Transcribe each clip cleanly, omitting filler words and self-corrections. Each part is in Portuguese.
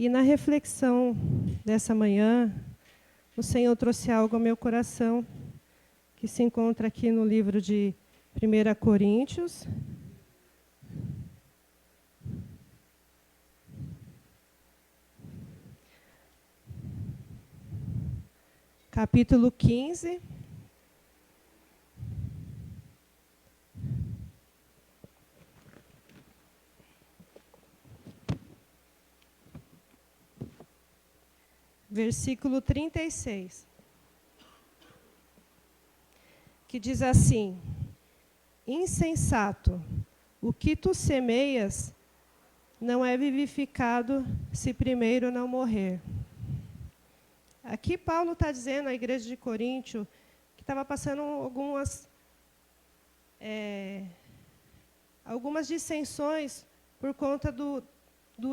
E na reflexão dessa manhã, o Senhor trouxe algo ao meu coração, que se encontra aqui no livro de 1 Coríntios, capítulo 15. Versículo 36, que diz assim: insensato, o que tu semeias não é vivificado se primeiro não morrer. Aqui Paulo está dizendo à igreja de Coríntio que estava passando algumas dissensões por conta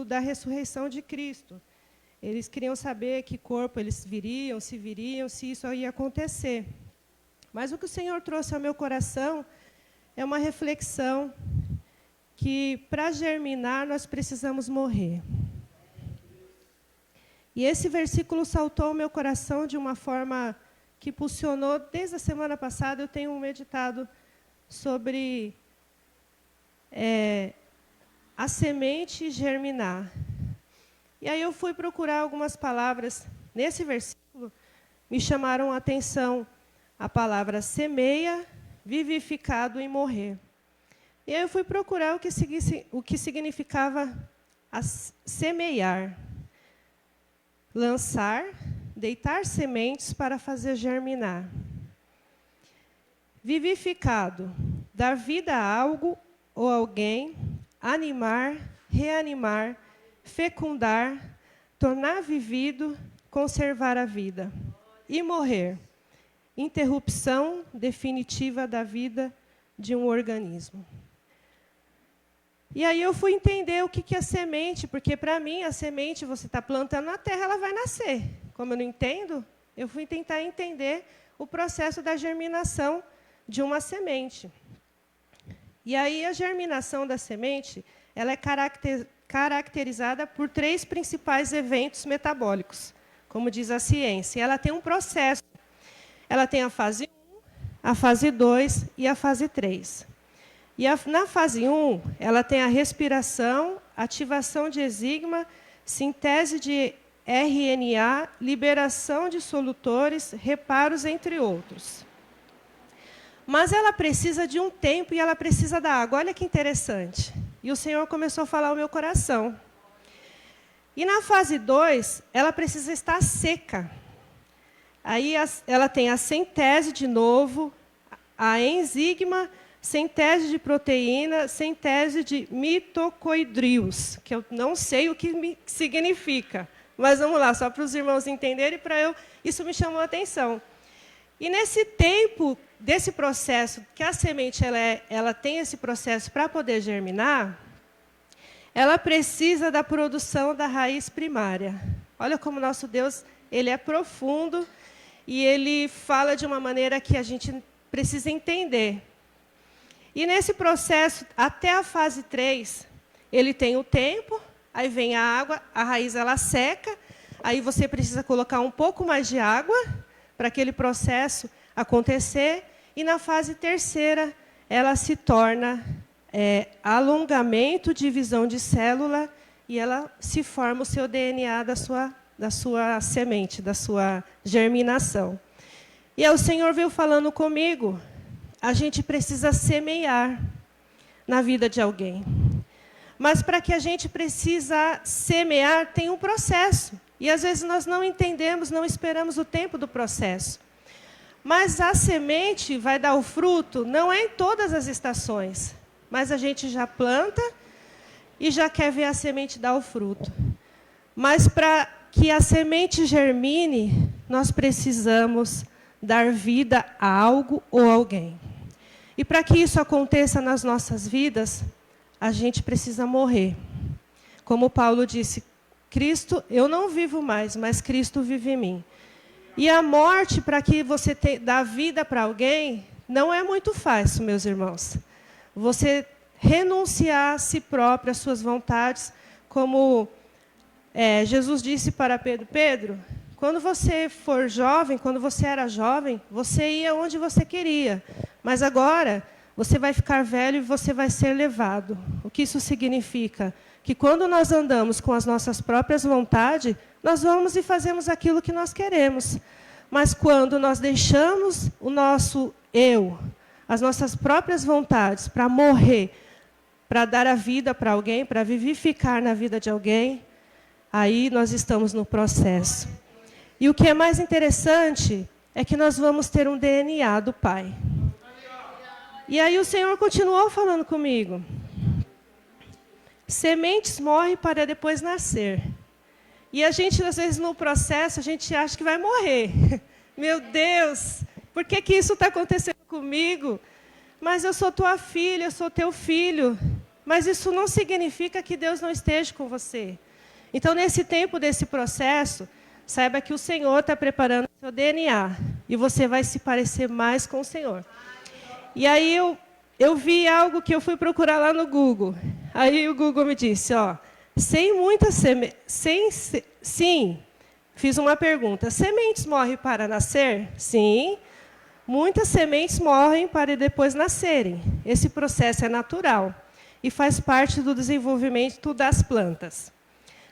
da ressurreição de Cristo. Eles queriam saber que corpo eles viriam, se isso ia acontecer. Mas o que o Senhor trouxe ao meu coração é uma reflexão que, para germinar, nós precisamos morrer. E esse versículo saltou ao meu coração de uma forma que impulsionou. Desde a semana passada, eu tenho meditado sobre a semente germinar. E aí eu fui procurar algumas palavras. Nesse versículo, me chamaram a atenção a palavra semeia, vivificado e morrer. E aí eu fui procurar o que significava semear. Lançar, deitar sementes para fazer germinar. Vivificado, dar vida a algo ou alguém, animar, reanimar, fecundar, tornar vivido, conservar a vida. E morrer, interrupção definitiva da vida de um organismo. E aí eu fui entender o que é semente, porque para mim a semente você está plantando na terra, ela vai nascer. Como eu não entendo, eu fui tentar entender o processo da germinação de uma semente. E aí a germinação da semente, ela é caracterizada por 3 principais eventos metabólicos, como diz a ciência. Ela tem um processo. Ela tem a fase 1, a fase 2 e a fase 3. E na fase 1, ela tem a respiração, ativação de enzima, síntese de RNA, liberação de solutores, reparos, entre outros. Mas ela precisa de um tempo e ela precisa da água. Olha que interessante. E o Senhor começou a falar ao meu coração. E na fase 2, ela precisa estar seca. Aí ela tem a síntese de novo, a enzima, síntese de proteína, síntese de mitocondrios, que eu não sei o que significa. Mas vamos lá, só para os irmãos entenderem, isso me chamou a atenção. E nesse tempo desse processo, que a semente ela tem esse processo para poder germinar, ela precisa da produção da raiz primária. Olha como nosso Deus, ele é profundo e ele fala de uma maneira que a gente precisa entender. E nesse processo, até a fase 3, ele tem o tempo, aí vem a água, a raiz ela seca, aí você precisa colocar um pouco mais de água para aquele processo acontecer, e na fase 3ª, ela se torna alongamento, divisão de célula, e ela se forma o seu DNA da sua semente, da sua germinação. E aí o Senhor veio falando comigo, a gente precisa semear na vida de alguém. Mas para que a gente precisa semear, tem um processo. E às vezes nós não entendemos, não esperamos o tempo do processo. Mas a semente vai dar o fruto, não é em todas as estações. Mas a gente já planta e já quer ver a semente dar o fruto. Mas para que a semente germine, nós precisamos dar vida a algo ou alguém. E para que isso aconteça nas nossas vidas, a gente precisa morrer. Como Paulo disse, Cristo, eu não vivo mais, mas Cristo vive em mim. E a morte, para que você dê vida para alguém, não é muito fácil, meus irmãos. Você renunciar a si próprio, às suas vontades, como Jesus disse para Pedro, Pedro, quando você for jovem, quando você era jovem, você ia onde você queria. Mas agora, você vai ficar velho e você vai ser levado. O que isso significa? Que quando nós andamos com as nossas próprias vontades, nós vamos e fazemos aquilo que nós queremos. Mas quando nós deixamos o nosso eu, as nossas próprias vontades, para morrer, para dar a vida para alguém, para vivificar na vida de alguém, aí nós estamos no processo. E o que é mais interessante é que nós vamos ter um DNA do Pai. E aí o Senhor continuou falando comigo. Sementes morrem para depois nascer. E a gente, às vezes, no processo, a gente acha que vai morrer. Meu Deus, por que isso está acontecendo comigo? Mas eu sou tua filha, eu sou teu filho. Mas isso não significa que Deus não esteja com você. Então, nesse tempo desse processo, saiba que o Senhor está preparando o seu DNA. E você vai se parecer mais com o Senhor. E aí eu vi algo que eu fui procurar lá no Google. Aí o Google me disse, sim, fiz uma pergunta. Sementes morrem para nascer? Sim. Muitas sementes morrem para depois nascerem. Esse processo é natural e faz parte do desenvolvimento das plantas.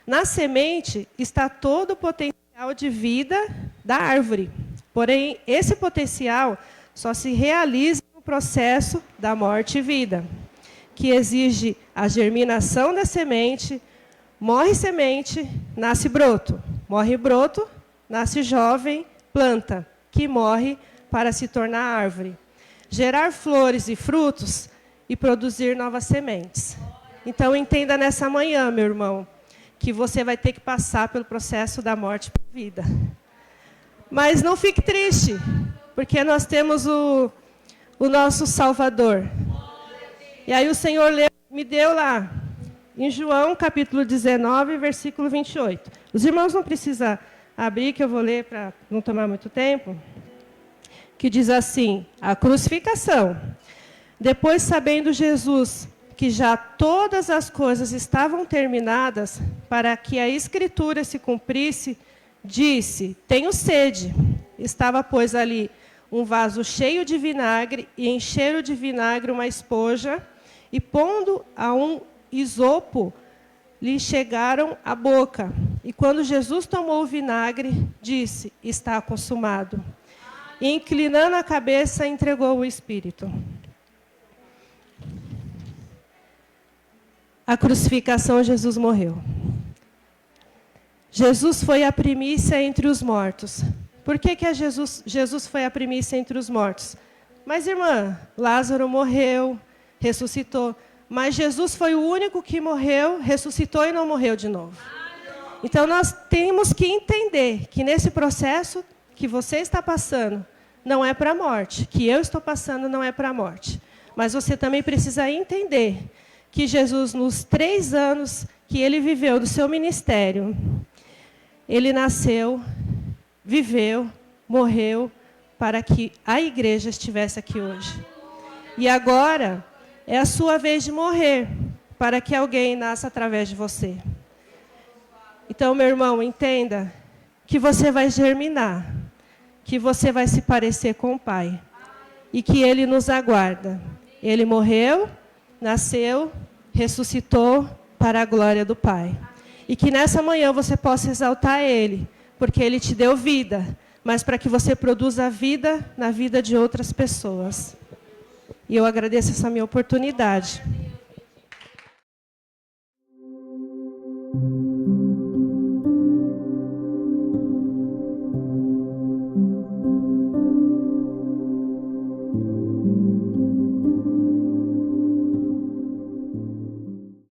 Na semente está todo o potencial de vida da árvore. Porém, esse potencial só se realiza no processo da morte e vida, que exige a germinação da semente. Morre semente, nasce broto. Morre broto, nasce jovem planta, que morre para se tornar árvore. Gerar flores e frutos e produzir novas sementes. Então, entenda nessa manhã, meu irmão, que você vai ter que passar pelo processo da morte para a vida. Mas não fique triste, porque nós temos o nosso Salvador. E aí o Senhor me deu lá, em João, capítulo 19, versículo 28. Os irmãos não precisam abrir, que eu vou ler para não tomar muito tempo. Que diz assim, a crucificação. Depois, sabendo Jesus que já todas as coisas estavam terminadas, para que a Escritura se cumprisse, disse, tenho sede. Estava, pois, ali um vaso cheio de vinagre, e encheram de vinagre uma esponja, e pondo a um isopo, lhe chegaram à boca. E quando Jesus tomou o vinagre, disse, está consumado. E, inclinando a cabeça, entregou o Espírito. A crucificação, Jesus morreu. Jesus foi a primícia entre os mortos. Por que Jesus foi a primícia entre os mortos? Mas, irmã, Lázaro morreu, ressuscitou. Mas Jesus foi o único que morreu, ressuscitou e não morreu de novo. Então, nós temos que entender que nesse processo que você está passando, não é para a morte. Que eu estou passando não é para a morte. Mas você também precisa entender que Jesus, nos 3 anos que ele viveu do seu ministério, ele nasceu, viveu, morreu, para que a igreja estivesse aqui hoje. E agora é a sua vez de morrer, para que alguém nasça através de você. Então, meu irmão, entenda que você vai germinar, que você vai se parecer com o Pai, e que Ele nos aguarda. Ele morreu, nasceu, ressuscitou para a glória do Pai. E que nessa manhã você possa exaltar Ele, porque Ele te deu vida, mas para que você produza vida na vida de outras pessoas. E eu agradeço essa minha oportunidade.